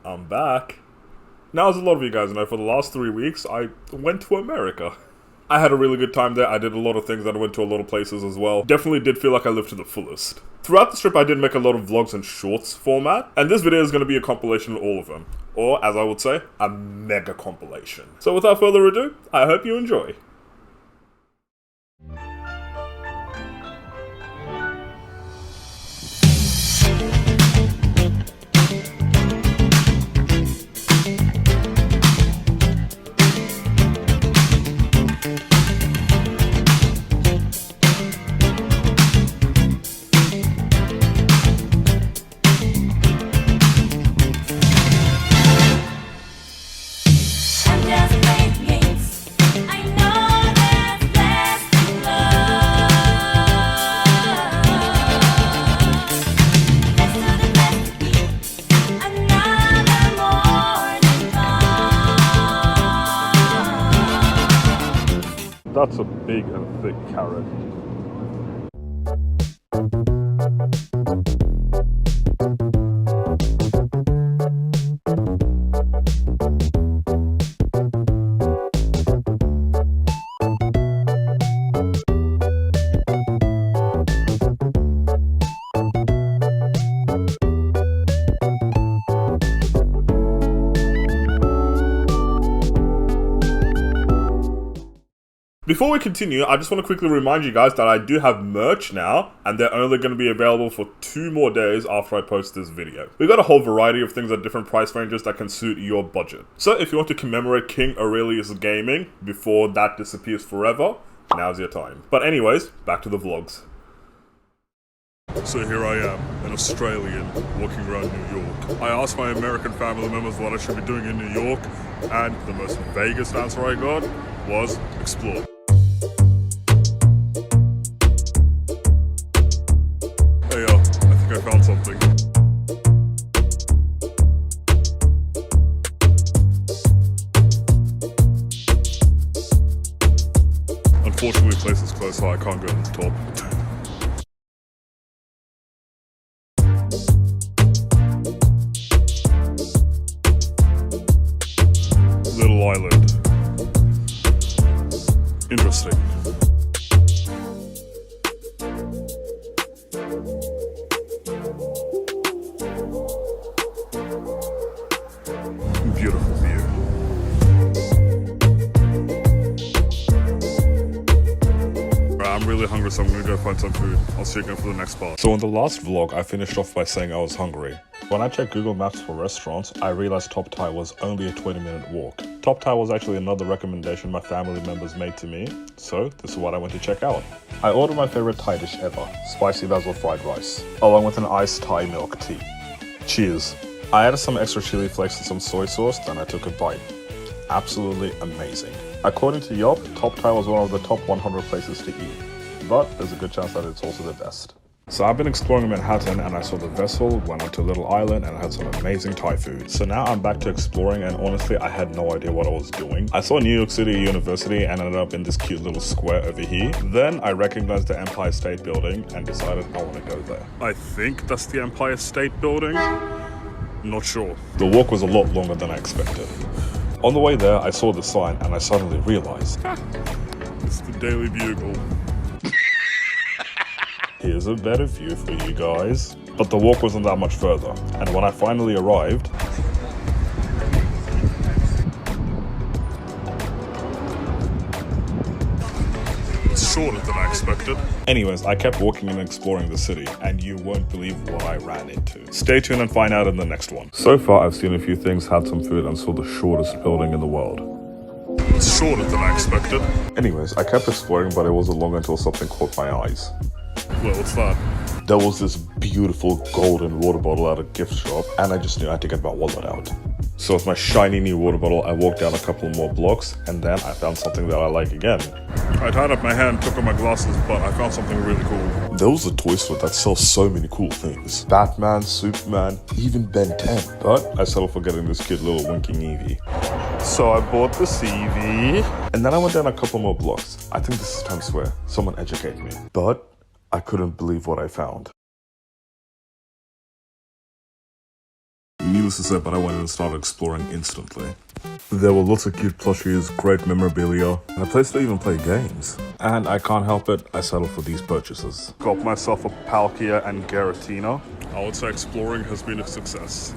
I'm back. Now, as a lot of you guys know, for the last 3 weeks, I went to America. I had a really good time there. I did a lot of things. I went to a lot of places as well. Definitely did feel like I lived to the fullest. Throughout the trip, I did make a lot of vlogs and shorts format, and this video is going to be a compilation of all of them. Or, as I would say, a mega compilation. So without further ado, I hope you enjoy. That's a big and thick carrot. Before we continue, I just want to quickly remind you guys that I do have merch now, and they're only going to be available for 2 more days after I post this video. We've got a whole variety of things at different price ranges that can suit your budget. So if you want to commemorate King Aurelius gaming before that disappears forever, now's your time. But anyways, back to the vlogs. So here I am, an Australian, walking around New York. I asked my American family members what I should be doing in New York, and the most vaguest answer I got was explore. Hey, I think I found something. Unfortunately, the place is closed, so I can't go to the top. Little island. Interesting. Beautiful view. I'm really hungry, so I'm gonna go find some food. I'll see you again for the next part. So in the last vlog, I finished off by saying I was hungry. When I checked Google Maps for restaurants, I realized Top Thai was only a 20-minute walk. Top Thai was actually another recommendation my family members made to me, so this is what I went to check out. I ordered my favorite Thai dish ever, spicy basil fried rice, along with an iced Thai milk tea. Cheers. I added some extra chili flakes and some soy sauce, then I took a bite. Absolutely amazing. According to Yelp, Top Thai was one of the top 100 places to eat, but there's a good chance that it's also the best. So I've been exploring Manhattan and I saw the vessel, went on to Little Island and had some amazing Thai food. So now I'm back to exploring, and honestly I had no idea what I was doing. I saw New York City University and ended up in this cute little square over here. Then I recognized the Empire State Building and decided I want to go there. I think that's the Empire State Building? Not sure. The walk was a lot longer than I expected. On the way there I saw the sign and I suddenly realized it's the Daily Bugle. Here's a better view for you guys. But the walk wasn't that much further, and when I finally arrived, it's shorter than I expected. Anyways, I kept walking and exploring the city, and you won't believe what I ran into. Stay tuned and find out in the next one. So far, I've seen a few things, had some food, and saw the shortest building in the world. It's shorter than I expected. Anyways, I kept exploring, but it wasn't long until something caught my eyes. Well, what's that? There was this beautiful golden water bottle at a gift shop, and I just knew I had to get my wallet out. So with my shiny new water bottle, I walked down a couple more blocks, and then I found something that I like again. I tied up my hand, took off my glasses, but I found something really cool. There was a toy store that sells so many cool things. Batman, Superman, even Ben 10. But I settled for getting this cute little winking Eevee. So I bought the CV, and then I went down a couple more blocks. I think this is Times Square. Someone educate me. But I couldn't believe what I found. Needless to say, but I went in and started exploring instantly. There were lots of cute plushies, great memorabilia, and a place to even play games. And I can't help it, I settled for these purchases. Got myself a Palkia and Garatina. I would say exploring has been a success.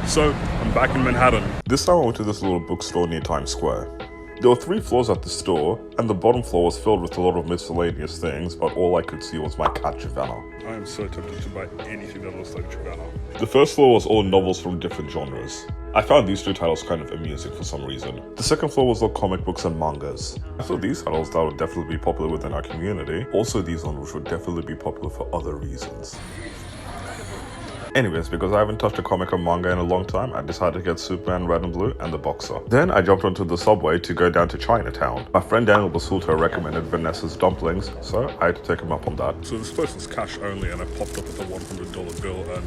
So, I'm back in Manhattan. This time I went to this little bookstore near Times Square. There were 3 floors at the store, and the bottom floor was filled with a lot of miscellaneous things, but all I could see was my cat Giovanna. I am so tempted to buy anything that looks like Giovanna. The first floor was all novels from different genres. I found these 2 titles kind of amusing for some reason. The second floor was all comic books and mangas. I thought these titles that would definitely be popular within our community. Also, these ones which would definitely be popular for other reasons. Anyways, because I haven't touched a comic or manga in a long time, I decided to get Superman Red and Blue and the Boxer. Then I jumped onto the subway to go down to Chinatown. My friend Daniel Basulto recommended Vanessa's Dumplings, so I had to take him up on that. So this place was cash only, and I popped up with a $100 bill and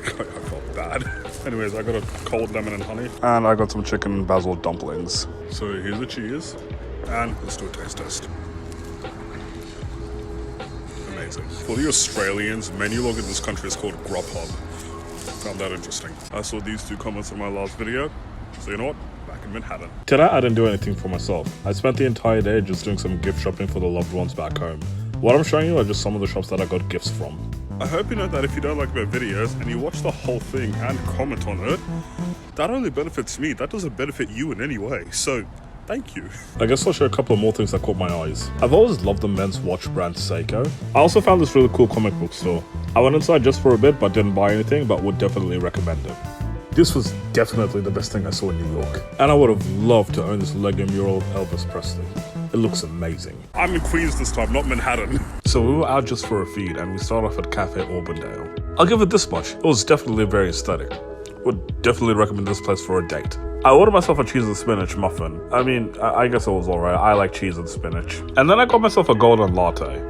I felt bad. Anyways, I got a cold lemon and honey, and I got some chicken and basil dumplings. So here's the cheese, and let's do a taste test. Amazing. For the Australians, menu log in this country is called Grubhub. Found that interesting. I saw these 2 comments in my last video, so you know what? Back in Manhattan. Today I didn't do anything for myself. I spent the entire day just doing some gift shopping for the loved ones back home. What I'm showing you are just some of the shops that I got gifts from. I hope you know that if you don't like my videos and you watch the whole thing and comment on it, that only benefits me. That doesn't benefit you in any way. So thank you. I guess I'll show a couple of more things that caught my eyes. I've always loved the men's watch brand Seiko. I also found this really cool comic book store. I went inside just for a bit but didn't buy anything, but would definitely recommend it. This was definitely the best thing I saw in New York. And I would have loved to own this Lego mural of Elvis Presley. It looks amazing. I'm in Queens this time, not Manhattan. So we were out just for a feed and we started off at Cafe Auburndale. I'll give it this much, it was definitely very aesthetic. Would definitely recommend this place for a date. I ordered myself a cheese and spinach muffin. I mean, I guess it was alright. I like cheese and spinach. And then I got myself a golden latte.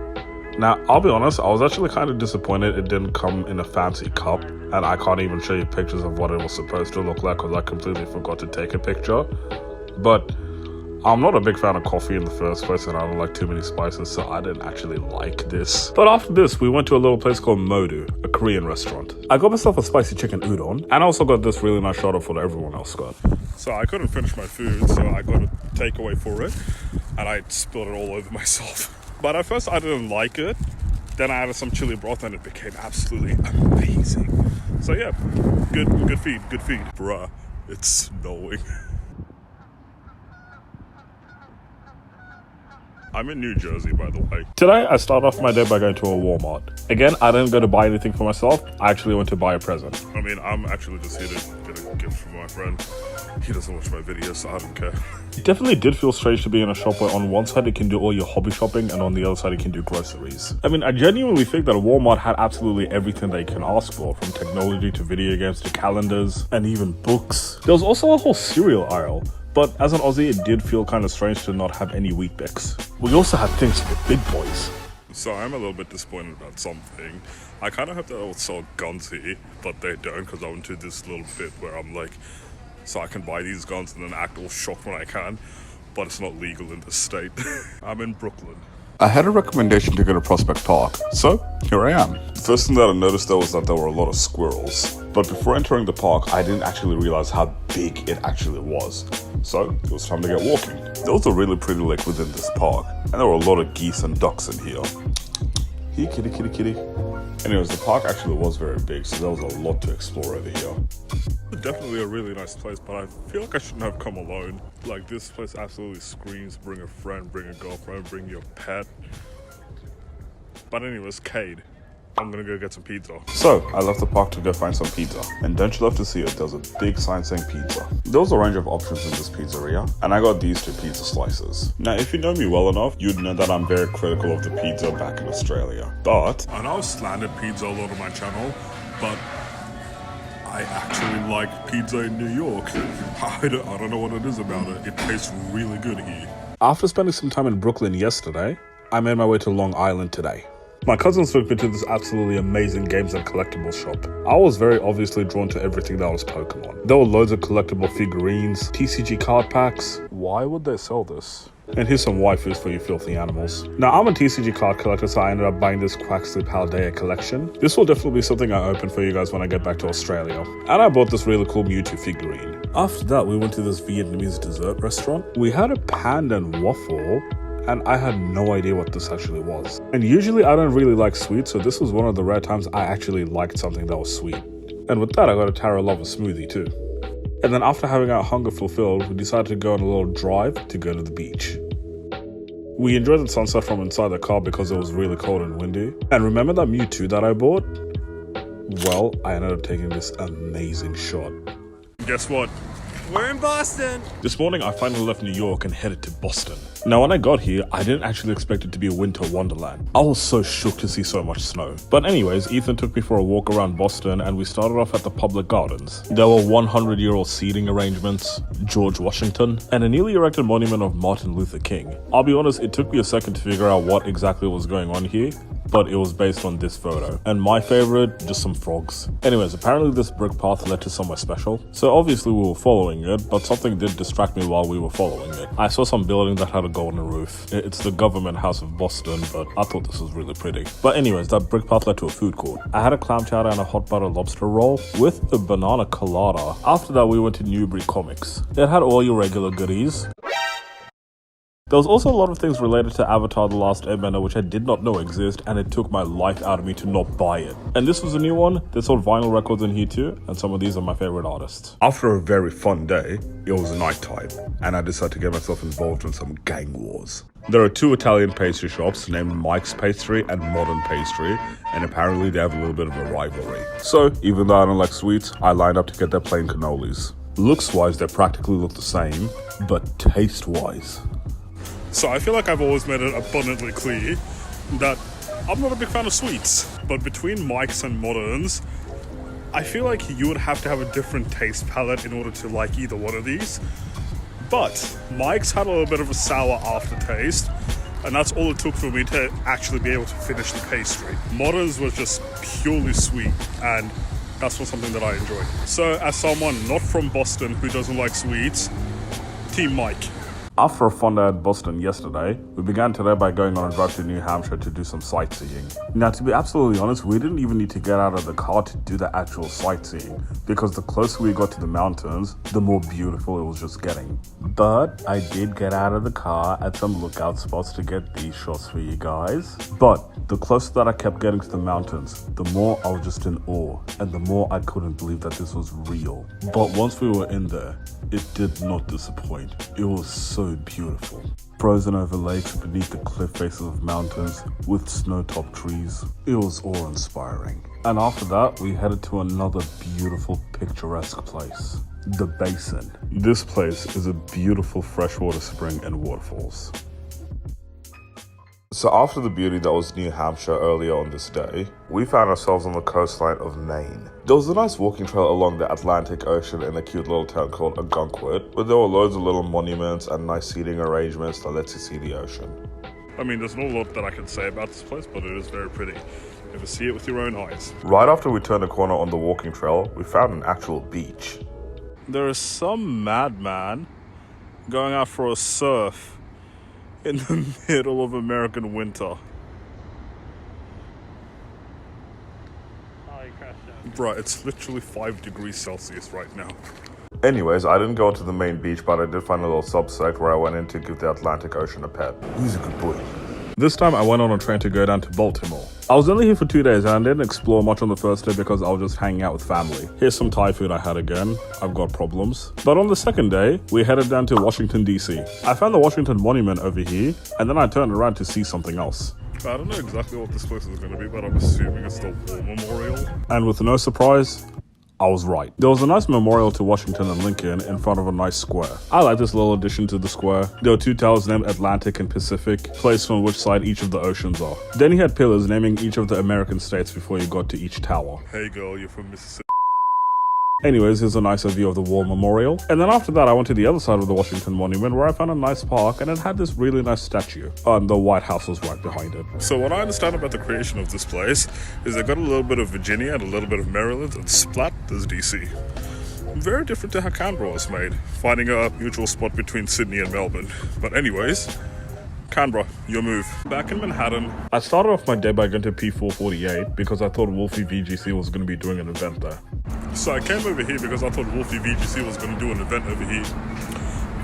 Now, I'll be honest, I was actually kind of disappointed it didn't come in a fancy cup. And I can't even show you pictures of what it was supposed to look like because I completely forgot to take a picture. But I'm not a big fan of coffee in the first place and I don't like too many spices, so I didn't actually like this. But after this, we went to a little place called Modu, a Korean restaurant. I got myself a spicy chicken udon, and I also got this really nice shot of what everyone else got. So I couldn't finish my food, so I got a takeaway for it, and I spilled it all over myself. But at first I didn't like it, then I added some chili broth and it became absolutely amazing. So yeah, good feed. Bruh, it's snowing. I'm in New Jersey, by the way. Today, I start off my day by going to a Walmart. Again, I didn't go to buy anything for myself. I actually went to buy a present. I mean, I'm actually just here to get a gift from my friend. He doesn't watch my videos, so I don't care. It definitely did feel strange to be in a shop where on one side you can do all your hobby shopping and on the other side you can do groceries. I mean, I genuinely think that Walmart had absolutely everything that you can ask for, from technology to video games to calendars and even books. There was also a whole cereal aisle. But as an Aussie, it did feel kind of strange to not have any Weet-Bix. We also had things for big boys. So I'm a little bit disappointed about something. I kind of hope that they'll sell guns here, but they don't, because I went to this little bit where I'm like, so I can buy these guns and then act all shocked when I can, but it's not legal in this state. I'm in Brooklyn. I had a recommendation to go to Prospect Park, so here I am. The first thing that I noticed though was that there were a lot of squirrels. But before entering the park, I didn't actually realize how big it actually was. So it was time to get walking. There was a really pretty lake within this park, and there were a lot of geese and ducks in here. Here, kitty, kitty, kitty. Anyways, the park actually was very big, so there was a lot to explore over here. Definitely a really nice place, but I feel like I shouldn't have come alone. Like, this place absolutely screams, bring a friend, bring a girlfriend, bring your pet. But anyways, Cade, I'm gonna go get some pizza. So, I left the park to go find some pizza. And don't you love to see it, there's a big sign saying pizza. There was a range of options in this pizzeria, and I got these 2 pizza slices. Now, if you know me well enough, you'd know that I'm very critical of the pizza back in Australia. But I know I've slandered pizza a lot on my channel, but I actually like pizza in New York. I don't know what it is about it. It tastes really good here. After spending some time in Brooklyn yesterday, I made my way to Long Island today. My cousins took me to this absolutely amazing games and collectibles shop. I was very obviously drawn to everything that was Pokemon. There were loads of collectible figurines, TCG card packs. Why would they sell this? And here's some waifus for you filthy animals. Now, I'm a TCG card collector, so I ended up buying this Quaxley Paldea collection. This will definitely be something I open for you guys when I get back to Australia. And I bought this really cool Mewtwo figurine. After that, we went to this Vietnamese dessert restaurant. We had a pandan waffle, and I had no idea what this actually was. And usually I don't really like sweets, so this was one of the rare times I actually liked something that was sweet. And with that, I got a Taro Lava smoothie too. And then after having our hunger fulfilled, we decided to go on a little drive to go to the beach. We enjoyed the sunset from inside the car because it was really cold and windy. And remember that Mewtwo that I bought? Well, I ended up taking this amazing shot. Guess what? We're in Boston! This morning I finally left New York and headed to Boston. Now when I got here, I didn't actually expect it to be a winter wonderland. I was so shook to see so much snow. But anyways, Ethan took me for a walk around Boston and we started off at the public gardens. There were 100-year-old seating arrangements, George Washington, and a newly erected monument of Martin Luther King. I'll be honest, it took me a second to figure out what exactly was going on here, but it was based on this photo. And my favorite, just some frogs. Anyways, apparently this brick path led to somewhere special. So obviously we were following it, but something did distract me while we were following it. I saw some building that had a golden roof. It's the Government House of Boston, but I thought this was really pretty. But anyways, that brick path led to a food court. I had a clam chowder and a hot butter lobster roll with a banana colada. After that, we went to Newbury Comics. It had all your regular goodies. There was also a lot of things related to Avatar The Last Airbender which I did not know exist, and it took my life out of me to not buy it. And this was a new one. They sold vinyl records in here too, and some of these are my favorite artists. After a very fun day, it was nighttime, and I decided to get myself involved in some gang wars. There are two Italian pastry shops named Mike's Pastry and Modern Pastry, and apparently they have a little bit of a rivalry. So, even though I don't like sweets, I lined up to get their plain cannolis. Looks-wise, they practically look the same, but taste-wise. So I feel like I've always made it abundantly clear that I'm not a big fan of sweets. But between Mike's and Moderns, I feel like you would have to have a different taste palette in order to like either one of these. But Mike's had a little bit of a sour aftertaste, and that's all it took for me to actually be able to finish the pastry. Moderns was just purely sweet, and that's not something that I enjoy. So as someone not from Boston who doesn't like sweets, Team Mike. After a fun day at Boston yesterday, we began today by going on a drive to New Hampshire to do some sightseeing. Now, to be absolutely honest, we didn't even need to get out of the car to do the actual sightseeing, because the closer we got to the mountains, the more beautiful it was just getting. But I did get out of the car at some lookout spots to get these shots for you guys. But the closer that I kept getting to the mountains, the more I was just in awe, and the more I couldn't believe that this was real. But once we were in there, it did not disappoint. It was so beautiful. Frozen over lakes beneath the cliff faces of mountains with snow-topped trees. It was awe-inspiring. And after that, we headed to another beautiful, picturesque place. The Basin. This place is a beautiful freshwater spring and waterfalls. So after the beauty that was New Hampshire earlier on this day, we found ourselves on the coastline of Maine. There was a nice walking trail along the Atlantic Ocean in a cute little town called Ogunquit, where there were loads of little monuments and nice seating arrangements that lets you see the ocean. I mean, there's not a lot that I can say about this place, but it is very pretty. You can see it with your own eyes. Right after we turned a corner on the walking trail, we found an actual beach. There is some madman going out for a surf in the middle of American winter. Oh, you crashed out. Bruh, it's literally 5 degrees Celsius right now. Anyways, I didn't go to the main beach, but I did find a little subsect where I went in to give the Atlantic Ocean a pet. He's a good boy. This time I went on a train to go down to Baltimore. I was only here for 2 days and I didn't explore much on the first day because I was just hanging out with family. Here's some Thai food I had again. I've got problems. But on the second day, we headed down to Washington, D.C. I found the Washington Monument over here, and then I turned around to see something else. I don't know exactly what this place is going to be, but I'm assuming it's the War Memorial. And with no surprise, I was right. There was a nice memorial to Washington and Lincoln in front of a nice square. I like this little addition to the square. There were 2 towers named Atlantic and Pacific, placed on which side each of the oceans are. Then he had pillars naming each of the American states before you got to each tower. Hey girl, you're from Mississippi. Anyways, here's a nicer view of the War Memorial. And then after that, I went to the other side of the Washington Monument where I found a nice park and it had this really nice statue. And the White House was right behind it. So what I understand about the creation of this place is they got a little bit of Virginia and a little bit of Maryland and splat, there's DC. Very different to how Canberra was made, finding a mutual spot between Sydney and Melbourne. But anyways, Canberra, your move. Back in Manhattan, I started off my day by going to P448 because I thought Wolfie VGC was going to be doing an event there. So I came over here because I thought Wolfie VGC was going to do an event over here.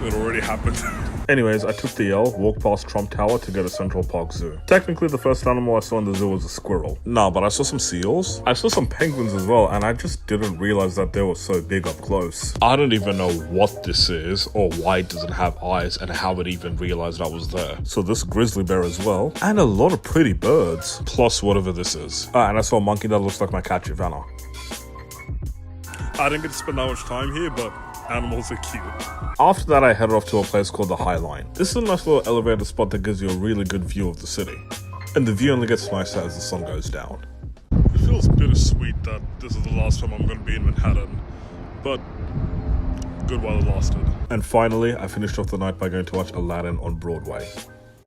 It already happened. Anyways, I took the L, walked past Trump Tower to go to Central Park Zoo. Technically, the first animal I saw in the zoo was a squirrel. Nah, but I saw some seals. I saw some penguins as well, and I just didn't realize that they were so big up close. I don't even know what this is, or why it doesn't have eyes, and how it even realized I was there. So this grizzly bear as well, and a lot of pretty birds, plus whatever this is. And I saw a monkey that looks like my cat Giovanna. I didn't get to spend that much time here, but animals are cute. After that, I headed off to a place called the High Line. This is a nice little elevator spot that gives you a really good view of the city. And the view only gets nicer as the sun goes down. It feels bittersweet that this is the last time I'm going to be in Manhattan, but good while it lasted. And finally, I finished off the night by going to watch Aladdin on Broadway.